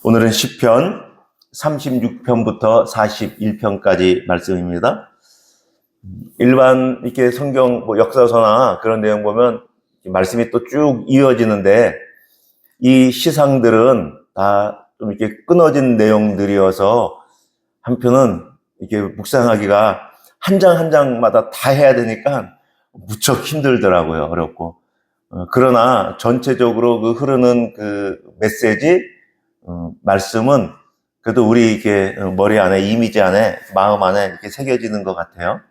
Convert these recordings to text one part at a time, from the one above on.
오늘은 시편 36편부터 41편까지 말씀입니다. 일반 이렇게 성경 역사서나 그런 내용 보면 말씀이 또 쭉 이어지는데 이 시상들은 다 좀 이렇게 끊어진 내용들이어서 한편은 이렇게 묵상하기가 한 장 한 장마다 다 해야 되니까 무척 힘들더라고요. 어렵고. 그러나 전체적으로 그 흐르는 그 메시지, 말씀은 그래도 우리 이렇게 머리 안에, 이미지 안에, 마음 안에 이렇게 새겨지는 것 같아요.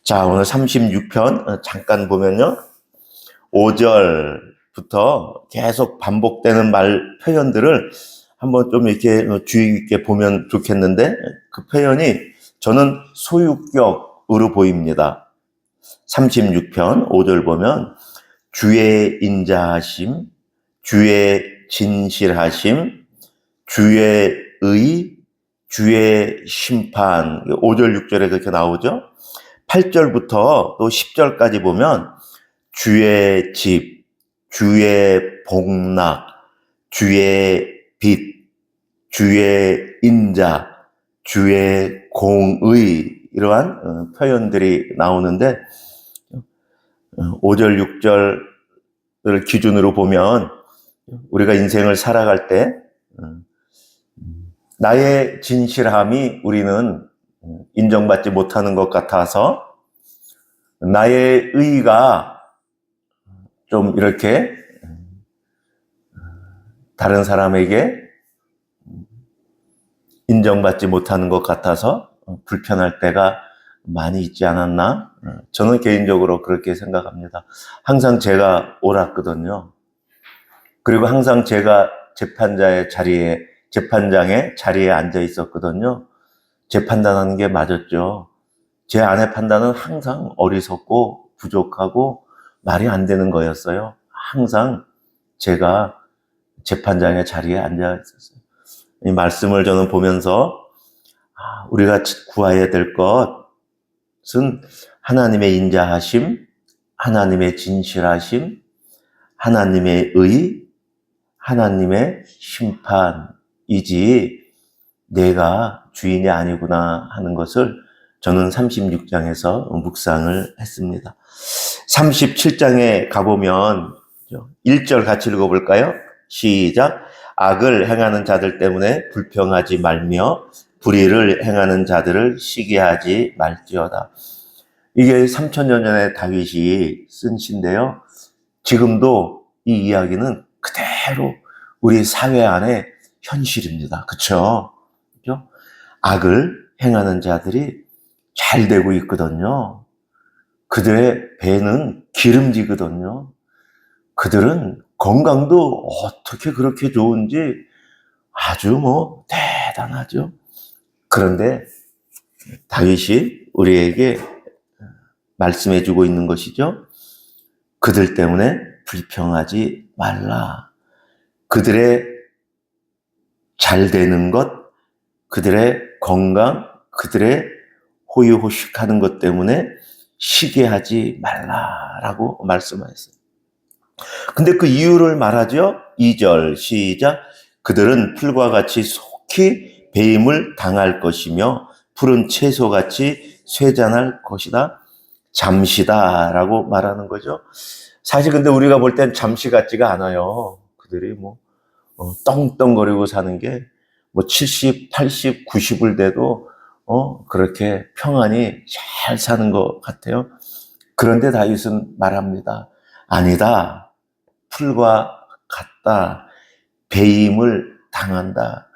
자, 오늘 36편 잠깐 보면요. 5절부터 계속 반복되는 말 표현들을 한번 좀 이렇게 주의 깊게 보면 좋겠는데, 그 표현이 저는 소유격으로 보입니다. 36편 5절 보면 주의 인자하심, 주의 진실하심, 주의 의, 주의 심판. 5절 6절에 그렇게 나오죠. 8절부터 또 10절까지 보면 주의 집, 주의 복락, 주의 빛, 주의 인자, 주의 공의, 이러한 표현들이 나오는데 5절, 6절을 기준으로 보면 우리가 인생을 살아갈 때 나의 진실함이 우리는 인정받지 못하는 것 같아서 나의 의가 좀 이렇게 다른 사람에게 인정받지 못하는 것 같아서 불편할 때가 많이 있지 않았나? 저는 개인적으로 그렇게 생각합니다. 항상 제가 옳았거든요. 그리고 항상 제가 재판장의 자리에 앉아 있었거든요. 제 판단하는 게 맞았죠. 제 아내 판단은 항상 어리석고 부족하고 말이 안 되는 거였어요. 항상 제가 재판장의 자리에 앉아 있었어요. 이 말씀을 저는 보면서 우리가 구해야 될 것은 하나님의 인자하심, 하나님의 진실하심, 하나님의 의, 하나님의 심판이지 내가 주인이 아니구나 하는 것을 저는 36장에서 묵상을 했습니다. 37장에 가보면 1절 같이 읽어볼까요? 시작. 악을 행하는 자들 때문에 불평하지 말며 불의를 행하는 자들을 시기하지 말지어다. 이게 3000년 전에 다윗이 쓴 시인데요. 지금도 이 이야기는 그대로 우리 사회 안에 현실입니다. 그렇죠? 악을 행하는 자들이 잘 되고 있거든요. 그들의 배는 기름지거든요. 그들은 건강도 어떻게 그렇게 좋은지 아주 대단하죠. 그런데 다윗이 우리에게 말씀해주고 있는 것이죠. 그들 때문에 불평하지 말라. 그들의 잘 되는 것, 그들의 건강, 그들의 호의호식하는 것 때문에 시기하지 말라라고 말씀하셨어요. 근데 그 이유를 말하죠. 2절 시작. 그들은 풀과 같이 속히 배임을 당할 것이며 푸른 채소같이 쇠잔할 것이다. 잠시다라고 말하는 거죠. 사실 근데 우리가 볼 땐 잠시 같지가 않아요. 그들이 떵떵거리고 사는 게 70, 80, 90을 돼도 그렇게 평안히 잘 사는 것 같아요. 그런데 다윗은 말합니다. 아니다. 풀과 같다. 배임을 당한다.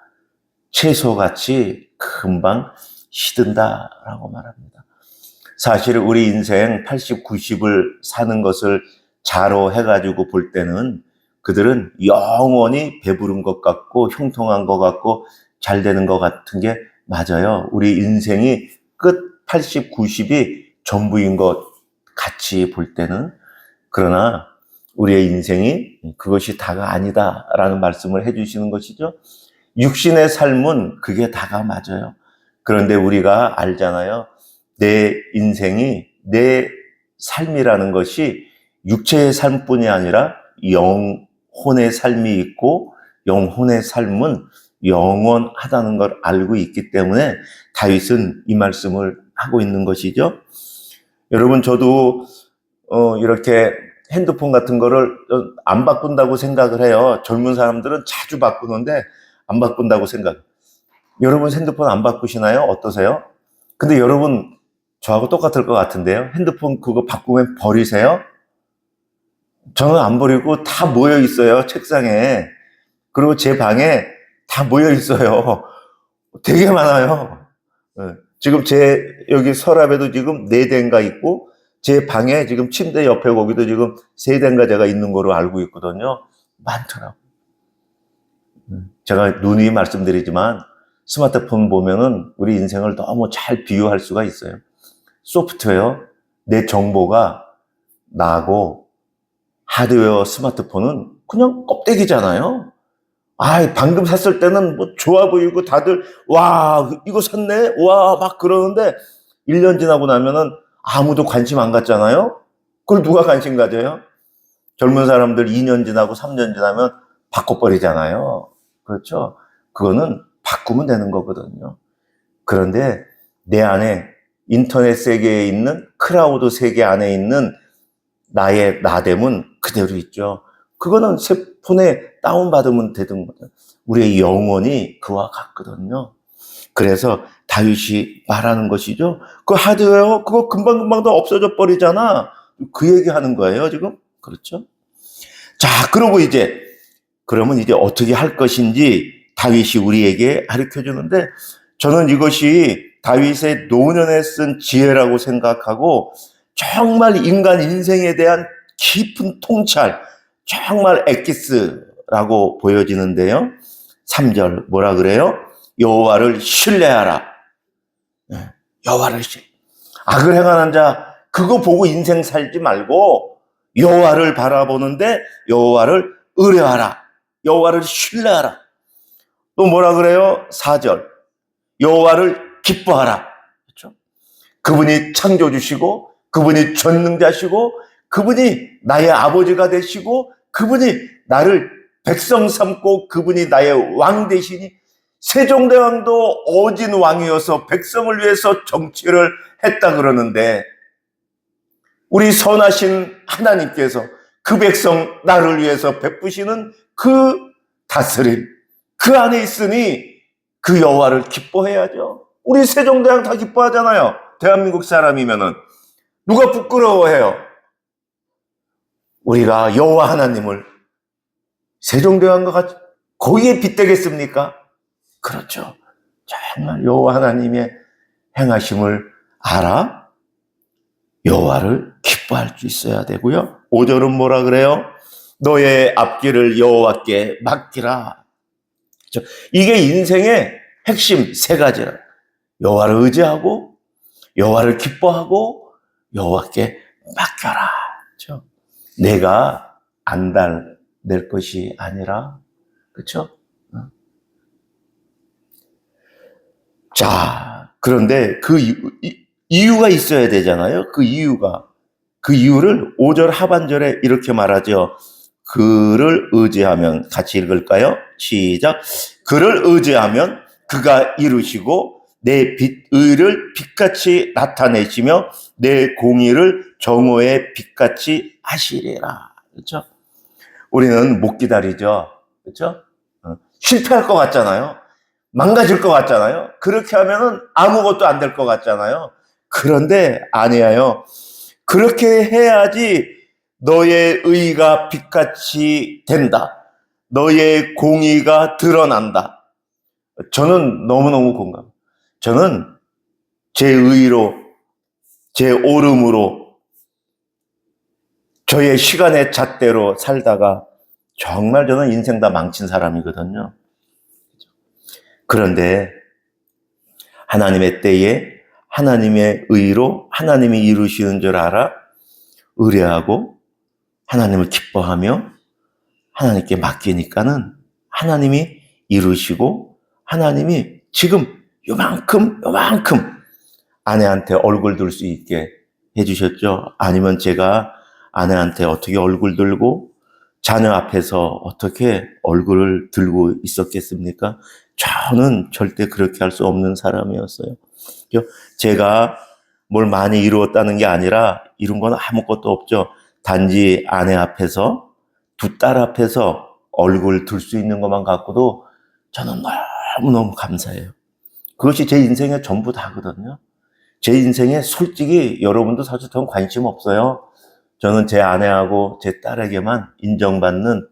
채소같이 금방 시든다라고 말합니다. 사실 우리 인생 80, 90을 사는 것을 자로해가지고 볼 때는 그들은 영원히 배부른 것 같고 형통한 것 같고 잘 되는 것 같은 게 맞아요. 우리 인생이 끝 80, 90이 전부인 것 같이 볼 때는. 그러나 우리의 인생이 그것이 다가 아니다라는 말씀을 해주시는 것이죠. 육신의 삶은 그게 다가 맞아요. 그런데 우리가 알잖아요. 내 인생이, 내 삶이라는 것이 육체의 삶뿐이 아니라 영혼의 삶이 있고 영혼의 삶은 영원하다는 걸 알고 있기 때문에 다윗은 이 말씀을 하고 있는 것이죠. 여러분, 저도 이렇게 핸드폰 같은 거를 안 바꾼다고 생각을 해요. 젊은 사람들은 자주 바꾸는데 안 바꾼다고 생각. 여러분 핸드폰 안 바꾸시나요? 어떠세요? 근데 여러분 저하고 똑같을 것 같은데요. 핸드폰 그거 바꾸면 버리세요? 저는 안 버리고 다 모여 있어요. 책상에. 그리고 제 방에 다 모여 있어요. 되게 많아요. 지금 제 여기 서랍에도 지금 4대인가 있고, 제 방에 지금 침대 옆에 거기도 지금 3대인가 제가 있는 거로 알고 있거든요. 많더라고요. 제가 누누이 말씀드리지만 스마트폰 보면은 우리 인생을 너무 잘 비유할 수가 있어요. 소프트웨어, 내 정보가 나고, 하드웨어 스마트폰은 그냥 껍데기잖아요. 방금 샀을 때는 뭐 좋아 보이고 다들 와 이거 샀네 와 막 그러는데 1년 지나고 나면은 아무도 관심 안 갖잖아요. 그걸 누가 관심 가져요? 젊은 사람들 2년 지나고 3년 지나면 바꿔버리잖아요. 그렇죠? 그거는 바꾸면 되는 거거든요. 그런데 내 안에 인터넷 세계에 있는 클라우드 세계 안에 있는 나의 나됨은 그대로 있죠. 그거는 새 폰에 다운받으면 되던 거죠. 우리의 영혼이 그와 같거든요. 그래서 다윗이 말하는 것이죠. 그 하드웨어 그거 금방금방 다 없어져 버리잖아. 그 얘기하는 거예요 지금. 그렇죠? 자, 그러면 이제 어떻게 할 것인지 다윗이 우리에게 가르쳐 주는데, 저는 이것이 다윗의 노년에 쓴 지혜라고 생각하고, 정말 인간 인생에 대한 깊은 통찰, 정말 엑기스라고 보여지는데요. 3절 뭐라 그래요? 여호와를 신뢰하라. 여호와를 악을 행하는 자 그거 보고 인생 살지 말고 여호와를 바라보는데 여호와를 의뢰하라. 여호와를 신뢰하라. 또 뭐라 그래요? 4절 여호와를 기뻐하라. 그렇죠? 그분이 창조주시고 그분이 전능자시고 그분이 나의 아버지가 되시고 그분이 나를 백성 삼고 그분이 나의 왕 되시니, 세종대왕도 어진 왕이어서 백성을 위해서 정치를 했다 그러는데 우리 선하신 하나님께서 그 백성 나를 위해서 베푸시는 그 다스림 그 안에 있으니 그 여호와를 기뻐해야죠. 우리 세종대왕 다 기뻐하잖아요. 대한민국 사람이면은 누가 부끄러워해요? 우리가 여호와 하나님을 세종대왕과 같이 거기에 빗대겠습니까? 그렇죠. 정말 여호와 하나님의 행하심을 알아 여호와를 기뻐할 수 있어야 되고요. 5절은 뭐라 그래요? 너의 앞길을 여호와께 맡기라. 그렇죠? 이게 인생의 핵심 3가지라. 여호와를 의지하고 여호와를 기뻐하고 여호와께 맡겨라. 그렇죠? 내가 안달낼 것이 아니라, 그렇죠? 자, 그런데 그 이유가 있어야 되잖아요. 그 이유를 5절 하반절에 이렇게 말하죠. 그를 의지하면, 같이 읽을까요? 시작. 그를 의지하면 그가 이루시고 내 의를 빛같이 나타내시며 내 공의를 정오의 빛같이 하시리라. 그렇죠? 우리는 못 기다리죠. 그렇죠? 실패할 것 같잖아요. 망가질 것 같잖아요. 그렇게 하면은 아무것도 안 될 것 같잖아요. 그런데 아니에요. 그렇게 해야지 너의 의가 빛같이 된다. 너의 공의가 드러난다. 저는 너무너무 공감. 저는 제 의로, 제 옳음으로, 저의 시간의 잣대로 살다가 정말 저는 인생 다 망친 사람이거든요. 그런데 하나님의 때에 하나님의 의로 하나님이 이루시는 줄 알아 의뢰하고 하나님을 기뻐하며 하나님께 맡기니까는 하나님이 이루시고 하나님이 지금 요만큼 아내한테 얼굴 들 수 있게 해주셨죠. 아니면 제가 아내한테 어떻게 얼굴 들고 자녀 앞에서 어떻게 얼굴을 들고 있었겠습니까? 저는 절대 그렇게 할 수 없는 사람이었어요. 제가 뭘 많이 이루었다는 게 아니라 이룬 건 아무것도 없죠. 단지 아내 앞에서, 두 딸 앞에서 얼굴 들 수 있는 것만 갖고도 저는 너무너무 감사해요. 그것이 제 인생의 전부 다거든요. 제 인생에 솔직히 여러분도 사실 전 관심 없어요. 저는 제 아내하고 제 딸에게만 인정받는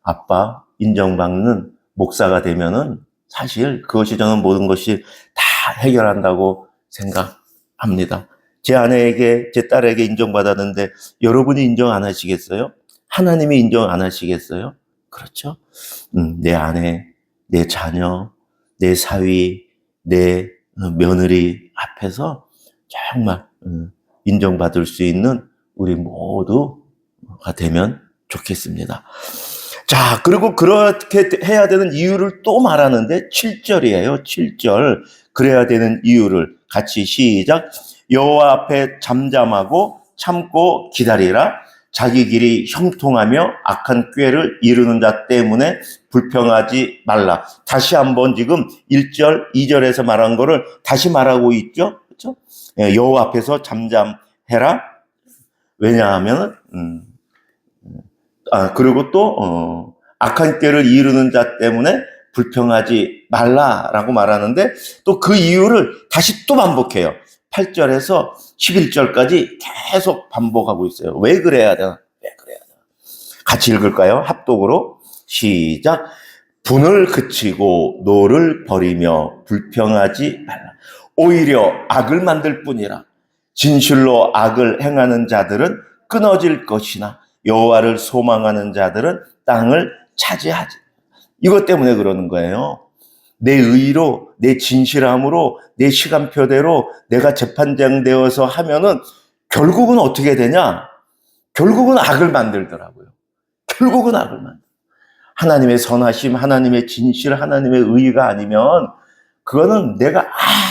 아빠, 인정받는 목사가 되면은 사실 그것이 저는 모든 것이 다 해결한다고 생각합니다. 제 아내에게, 제 딸에게 인정받았는데 여러분이 인정 안 하시겠어요? 하나님이 인정 안 하시겠어요? 그렇죠? 내 아내, 내 자녀, 내 사위, 내 며느리 앞에서 정말 인정받을 수 있는 우리 모두가 되면 좋겠습니다. 자, 그리고 그렇게 해야 되는 이유를 또 말하는데 7절이에요. 7절. 그래야 되는 이유를 같이 시작. 여호와 앞에 잠잠하고 참고 기다리라. 자기 길이 형통하며 악한 꾀를 이루는 자 때문에 불평하지 말라. 다시 한번 지금 1절, 2절에서 말한 거를 다시 말하고 있죠. 그렇죠? 여호와 앞에서 잠잠해라. 왜냐하면 그리고 또 악한 꾀를 이루는 자 때문에 불평하지 말라라고 말하는데 또 그 이유를 다시 또 반복해요. 8절에서 11절까지 계속 반복하고 있어요. 왜 그래야 되나? 왜 그래야 되나? 같이 읽을까요? 합독으로 시작. 분을 그치고 노를 버리며 불평하지 말라. 오히려 악을 만들 뿐이라. 진실로 악을 행하는 자들은 끊어질 것이나 여호와를 소망하는 자들은 땅을 차지하지. 이것 때문에 그러는 거예요. 내 의로, 내 진실함으로, 내 시간표대로 내가 재판장 되어서 하면은 결국은 어떻게 되냐? 결국은 악을 만들더라고요. 결국은 악을 만들. 하나님의 선하심, 하나님의 진실, 하나님의 의가 아니면 그거는 내가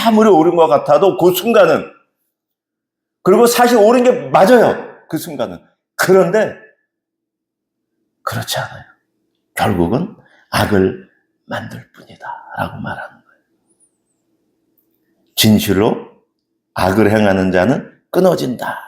아무리 옳은 것 같아도 그 순간은, 그리고 사실 옳은 게 맞아요. 그 순간은. 그런데 그렇지 않아요. 결국은 악을 만들 뿐이다 라고 말하는 거예요. 진실로 악을 행하는 자는 끊어진다.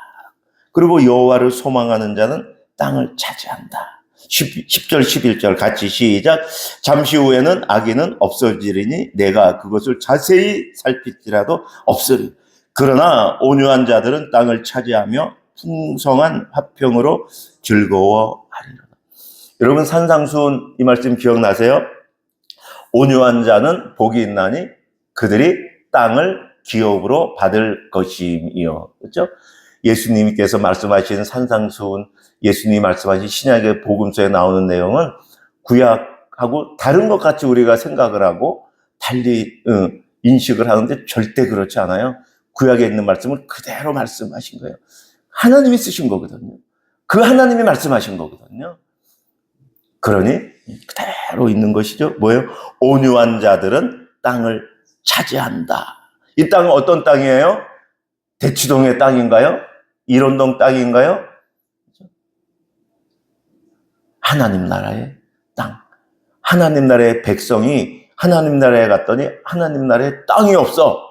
그리고 여호와를 소망하는 자는 땅을 차지한다. 10절 11절 같이 시작. 잠시 후에는 악인은 없어지리니 내가 그것을 자세히 살필지라도 없으리. 그러나 온유한 자들은 땅을 차지하며 풍성한 화평으로 즐거워하리라. 여러분 산상수훈 이 말씀 기억나세요? 온유한 자는 복이 있나니 그들이 땅을 기업으로 받을 것이며, 그렇죠? 예수님께서 말씀하신 산상수훈, 예수님이 말씀하신 신약의 복음서에 나오는 내용은 구약하고 다른 것 같이 우리가 생각을 하고 달리 인식을 하는데 절대 그렇지 않아요. 구약에 있는 말씀을 그대로 말씀하신 거예요. 하나님이 쓰신 거거든요. 그 하나님이 말씀하신 거거든요. 그러니 그대로 있는 것이죠. 뭐예요? 온유한 자들은 땅을 차지한다. 이 땅은 어떤 땅이에요? 대치동의 땅인가요? 일원동 땅인가요? 하나님 나라의 땅. 하나님 나라의 백성이 하나님 나라에 갔더니 하나님 나라에 땅이 없어.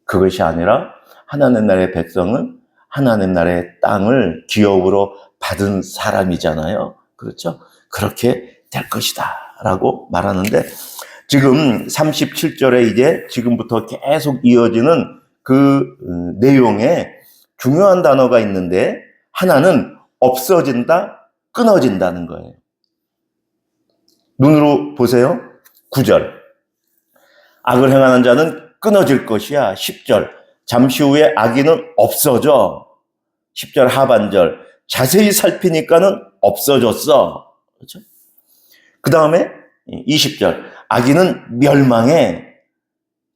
그것이 아니라 하나님 나라의 백성은 하나님 나라의 땅을 기업으로 받은 사람이잖아요. 그렇죠? 그렇게 될 것이다 라고 말하는데, 지금 37절에 이제 지금부터 계속 이어지는 그 내용에 중요한 단어가 있는데, 하나는 없어진다, 끊어진다는 거예요. 눈으로 보세요. 9절. 악을 행하는 자는 끊어질 것이야. 10절. 잠시 후에 악인은 없어져. 10절 하반절. 자세히 살피니까는 없어졌어. 그렇죠? 그 다음에 20절. 악인은 멸망해.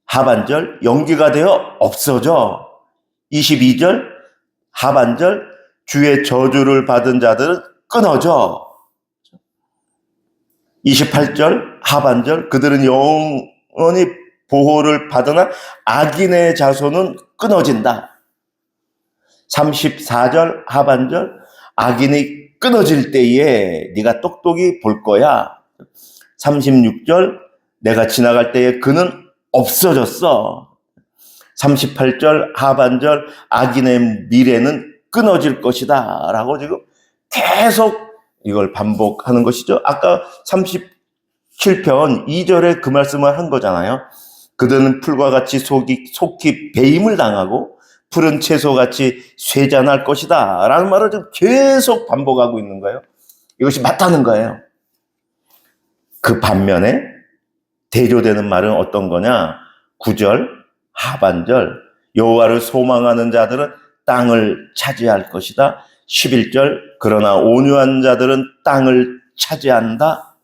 하반절. 연기가 되어 없어져. 22절. 하반절. 주의 저주를 받은 자들은 끊어져. 28절. 하반절. 그들은 영원히 보호를 받으나 악인의 자손은 끊어진다. 34절 하반절. 악인이 끊어질 때에 네가 똑똑히 볼 거야. 36절 내가 지나갈 때에 그는 없어졌어. 38절 하반절 악인의 미래는 끊어질 것이다 라고 지금 계속 이걸 반복하는 것이죠. 아까 37편 2절에 그 말씀을 한 거잖아요. 그들은 풀과 같이 속히 배임을 당하고 푸른 채소같이 쇠잔할 것이다 라는 말을 지금 계속 반복하고 있는 거예요. 이것이 맞다는 거예요. 그 반면에 대조되는 말은 어떤 거냐? 9절 하반절 여호와를 소망하는 자들은 땅을 차지할 것이다. 11절 그러나 온유한 자들은 땅을 차지한다.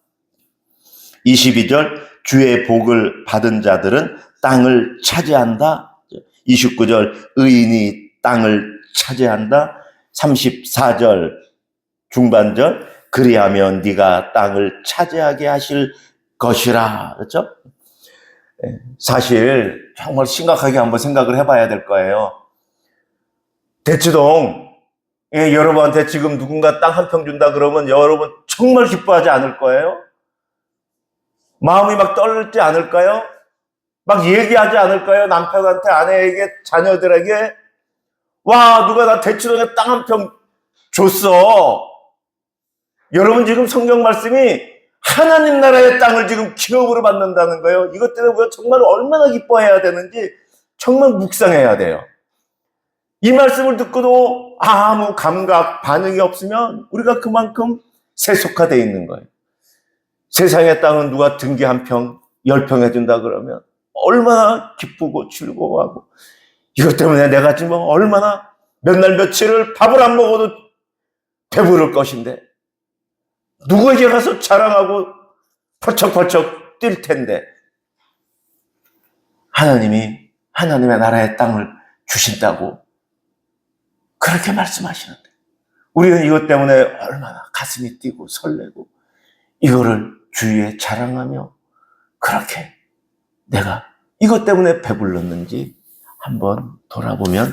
22절 주의 복을 받은 자들은 땅을 차지한다. 29절 의인이 땅을 차지한다. 34절 중반절 그리하면 네가 땅을 차지하게 하실 것이라. 그렇죠? 사실 정말 심각하게 한번 생각을 해봐야 될 거예요. 대치동 여러분한테 지금 누군가 땅 한 평 준다 그러면 여러분 정말 기뻐하지 않을 거예요? 마음이 막 떨지 않을까요? 막 얘기하지 않을까요? 남편한테, 아내에게, 자녀들에게 와 누가 나 대치동에 땅 한 평 줬어. 여러분 지금 성경 말씀이 하나님 나라의 땅을 지금 기업으로 받는다는 거예요. 이것 때문에 우리가 정말 얼마나 기뻐해야 되는지 정말 묵상해야 돼요. 이 말씀을 듣고도 아무 감각, 반응이 없으면 우리가 그만큼 세속화되어 있는 거예요. 세상의 땅은 누가 등기 한 평, 10평 해준다 그러면 얼마나 기쁘고 즐거워하고 이것 때문에 내가 지금 얼마나 몇 날 며칠을 밥을 안 먹어도 배부를 것인데 누구에게 가서 자랑하고 펄쩍펄쩍 뛸 텐데 하나님이 하나님의 나라의 땅을 주신다고 그렇게 말씀하시는데 우리는 이것 때문에 얼마나 가슴이 뛰고 설레고 이거를 주위에 자랑하며 그렇게 내가 이것 때문에 배불렀는지 한번 돌아보면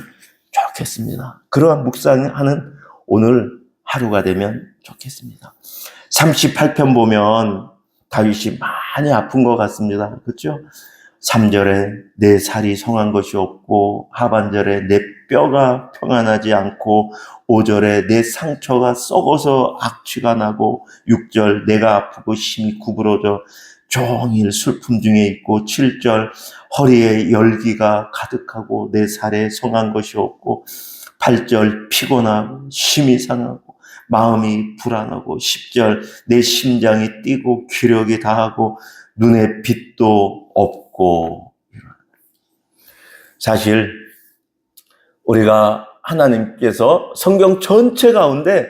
좋겠습니다. 그러한 묵상하는 오늘 하루가 되면 좋겠습니다. 38편 보면 다윗이 많이 아픈 것 같습니다. 그렇죠? 3절에 내 살이 성한 것이 없고 하반절에 내 뼈가 평안하지 않고 5절에 내 상처가 썩어서 악취가 나고 6절 내가 아프고 심히 구부러져 종일 슬픔 중에 있고 7절 허리에 열기가 가득하고 내 살에 성한 것이 없고 8절 피곤하고 심히 상하고 마음이 불안하고 10절 내 심장이 뛰고 기력이 다하고 눈에 빛도 없고. 사실 우리가 하나님께서 성경 전체 가운데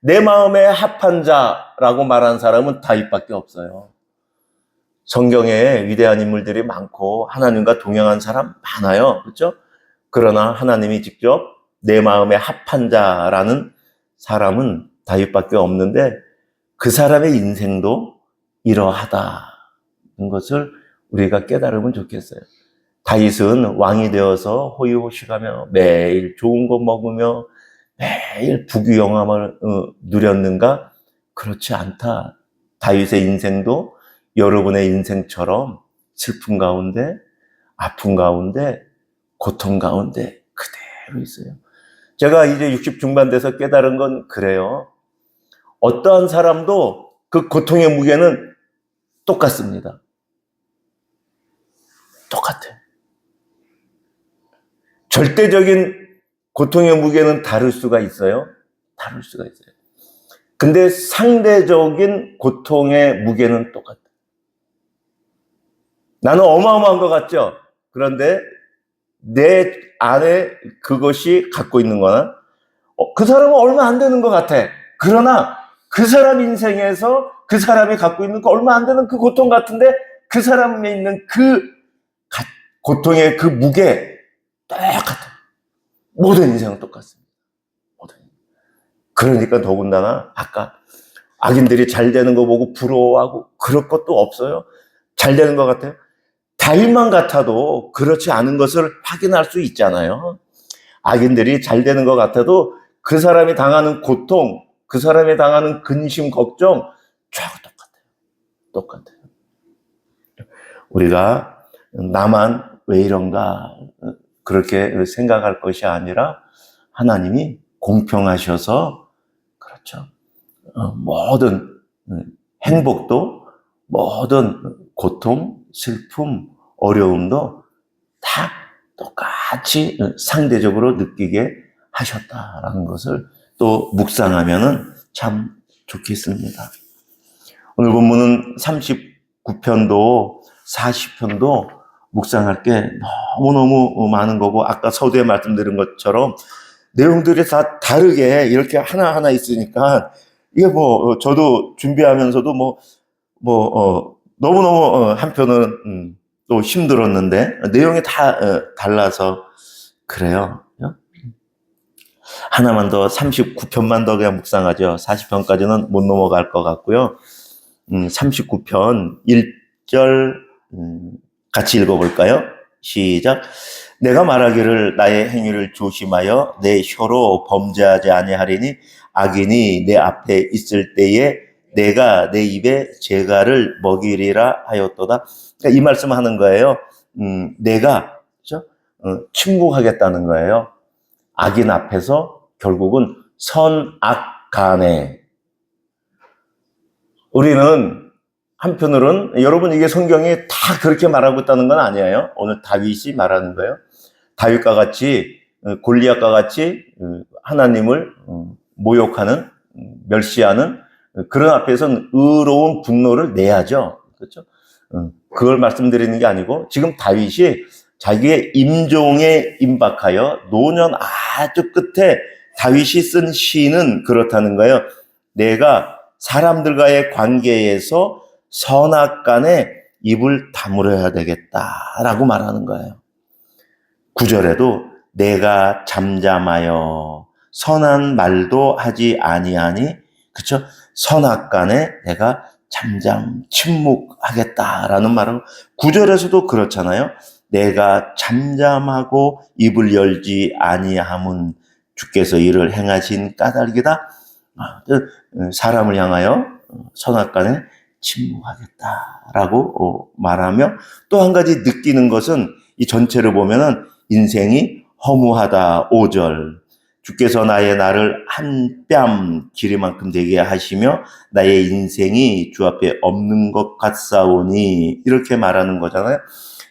내 마음에 합한 자라고 말한 사람은 다윗밖에 없어요. 성경에 위대한 인물들이 많고 하나님과 동행한 사람 많아요. 그렇죠? 그러나 하나님이 직접 내 마음에 합한 자라는 사람은 다윗밖에 없는데 그 사람의 인생도 이러하다는 것을 우리가 깨달으면 좋겠어요. 다윗은 왕이 되어서 호의호식하며 매일 좋은 거 먹으며 매일 부귀영화를 누렸는가? 그렇지 않다. 다윗의 인생도 여러분의 인생처럼 슬픔 가운데, 아픔 가운데, 고통 가운데 그대로 있어요. 제가 이제 60 중반 돼서 깨달은 건 그래요. 어떠한 사람도 그 고통의 무게는 똑같습니다. 똑같아요. 절대적인 고통의 무게는 다를 수가 있어요. 다를 수가 있어요. 근데 상대적인 고통의 무게는 똑같아요. 나는 어마어마한 것 같죠? 그런데 내 안에 그것이 갖고 있는 거나 그 사람은 얼마 안 되는 것 같아. 그러나 그 사람 인생에서 그 사람이 갖고 있는 거 얼마 안 되는 그 고통 같은데 그 사람에 있는 그 고통의 그 무게 똑같아요. 모든 인생은 똑같습니다. 모든. 그러니까 더군다나 아까 악인들이 잘 되는 거 보고 부러워하고 그럴 것도 없어요. 잘 되는 것 같아요. 다윗만 같아도 그렇지 않은 것을 확인할 수 있잖아요. 악인들이 잘 되는 것 같아도 그 사람이 당하는 고통, 그 사람이 당하는 근심, 걱정 쫙 똑같아요. 우리가 나만 왜 이런가 그렇게 생각할 것이 아니라 하나님이 공평하셔서 그렇죠. 모든 행복도 모든 고통, 슬픔, 어려움도 다 똑같이 상대적으로 느끼게 하셨다라는 것을 또 묵상하면은 참 좋겠습니다. 오늘 본문은 39편도 40편도 묵상할 게 너무너무 많은 거고 아까 서두에 말씀드린 것처럼 내용들이 다 다르게 이렇게 하나하나 있으니까 이게 저도 준비하면서도 너무너무 한편은 또 힘들었는데 내용이 다 달라서 그래요. 하나만 더 39편만 더 그냥 묵상하죠. 40편까지는 못 넘어갈 것 같고요. 39편 1절 같이 읽어볼까요? 시작. 내가 말하기를 나의 행위를 조심하여 내 혀로 범죄하지 아니하리니 악인이 내 앞에 있을 때에 내가 내 입에 재갈을 먹이리라 하였도다. 그러니까 이 말씀하는 거예요. 내가 그렇죠? 침묵하겠다는 거예요. 악인 앞에서 결국은 선악 간에 우리는 한편으로는 여러분 이게 성경이 다 그렇게 말하고 있다는 건 아니에요. 오늘 다윗이 말하는 거예요. 다윗과 같이 골리앗과 같이 하나님을 모욕하는 멸시하는 그런 앞에서는 의로운 분노를 내야죠. 그렇죠? 그걸 말씀드리는 게 아니고 지금 다윗이 자기의 임종에 임박하여 노년 아주 끝에 다윗이 쓴 시는 그렇다는 거예요. 내가 사람들과의 관계에서 선악간에 입을 다물어야 되겠다라고 말하는 거예요. 9절에도 내가 잠잠하여 선한 말도 하지 아니하니 그렇죠? 선악간에 내가 침묵하겠다라는 말은 9절에서도 그렇잖아요. 내가 잠잠하고 입을 열지 아니함은 주께서 이를 행하신 까닭이다. 사람을 향하여 선악간에 침묵하겠다라고 말하며 또 한 가지 느끼는 것은 이 전체를 보면은 인생이 허무하다. 5절 주께서 나의 날을 한 뺨 길이만큼 되게 하시며 나의 인생이 주 앞에 없는 것 같사오니 이렇게 말하는 거잖아요.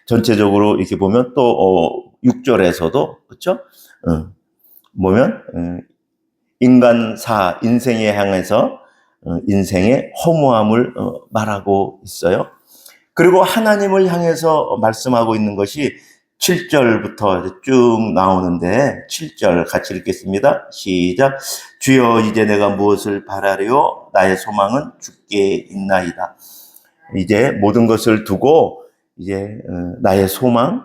전체적으로 이렇게 보면 또 6절에서도 그렇죠? 보면 인간사 인생에 향해서 인생의 허무함을 말하고 있어요. 그리고 하나님을 향해서 말씀하고 있는 것이 7절부터 쭉 나오는데 7절 같이 읽겠습니다. 시작. 주여 이제 내가 무엇을 바라려 나의 소망은 주께 있나이다. 이제 모든 것을 두고 이제 나의 소망,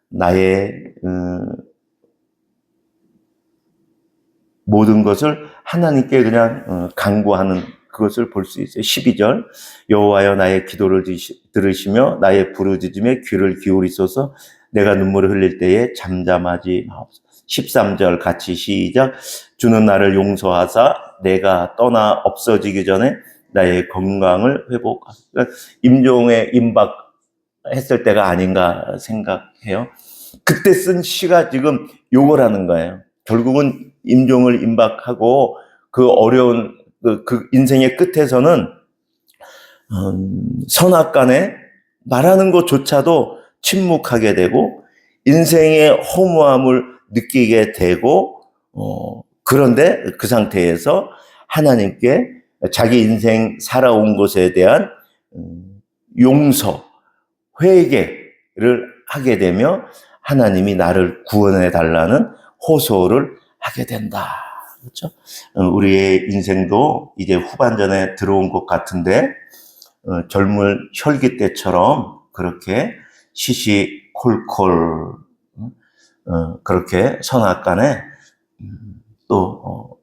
나의 모든 것을 하나님께 그냥 간구하는 그것을 볼 수 있어요. 12절 여호와여 나의 기도를 들으시며 나의 부르짖음에 귀를 기울이소서. 내가 눈물을 흘릴 때에 잠잠하지 마옵소서. 13절 같이 시작. 주는 나를 용서하사 내가 떠나 없어지기 전에 나의 건강을 회복하소서. 그러니까 임종에 임박했을 때가 아닌가 생각해요. 그때 쓴 시가 지금 요걸 하는 거예요. 결국은 임종을 임박하고 그 어려운 그 인생의 끝에서는 선악간에 말하는 것조차도 침묵하게 되고 인생의 허무함을 느끼게 되고 그런데 그 상태에서 하나님께 자기 인생 살아온 것에 대한 용서, 회개를 하게 되며 하나님이 나를 구원해 달라는 호소를 하게 된다. 그렇죠? 우리의 인생도 이제 후반전에 들어온 것 같은데 젊을 혈기 때처럼 그렇게 시시콜콜 그렇게 선악간에 또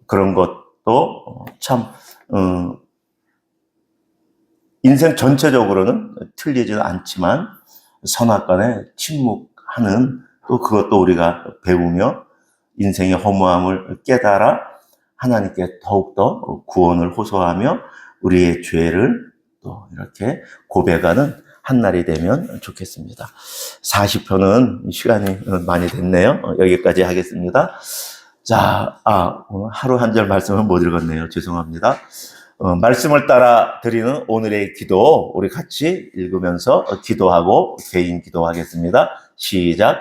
그런 것도 참 인생 전체적으로는 틀리지는 않지만 선악간에 침묵하는 또 그것도 우리가 배우며 인생의 허무함을 깨달아 하나님께 더욱더 구원을 호소하며 우리의 죄를 또 이렇게 고백하는 한 날이 되면 좋겠습니다. 40편은 시간이 많이 됐네요. 여기까지 하겠습니다. 자, 오늘 하루 한 절 말씀을 못 읽었네요. 죄송합니다. 말씀을 따라 드리는 오늘의 기도 우리 같이 읽으면서 기도하고 개인 기도하겠습니다. 시작.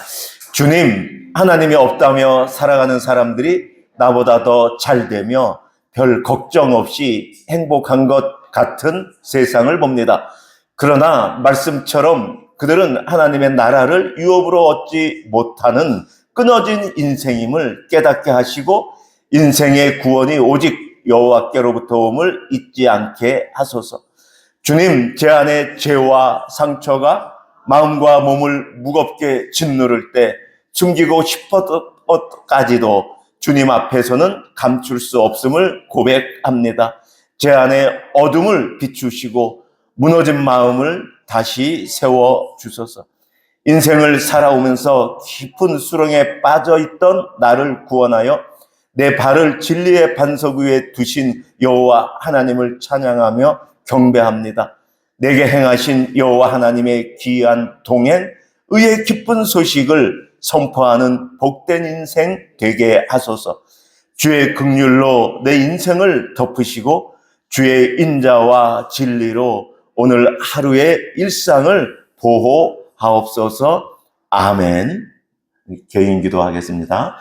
주님, 하나님이 없다며 살아가는 사람들이 나보다 더 잘되며 별 걱정 없이 행복한 것 같은 세상을 봅니다. 그러나 말씀처럼 그들은 하나님의 나라를 유업으로 얻지 못하는 끊어진 인생임을 깨닫게 하시고 인생의 구원이 오직 여호와께로부터 옴을 잊지 않게 하소서. 주님, 제 안에 죄와 상처가 마음과 몸을 무겁게 짓누를 때 숨기고 싶었까지도 주님 앞에서는 감출 수 없음을 고백합니다. 제 안에 어둠을 비추시고 무너진 마음을 다시 세워주소서. 인생을 살아오면서 깊은 수렁에 빠져있던 나를 구원하여 내 발을 진리의 반석 위에 두신 여호와 하나님을 찬양하며 경배합니다. 내게 행하신 여호와 하나님의 귀한 동행, 의의 기쁜 소식을 선포하는 복된 인생 되게 하소서. 주의 긍휼로 내 인생을 덮으시고 주의 인자와 진리로 오늘 하루의 일상을 보호하옵소서. 아멘. 개인 기도하겠습니다.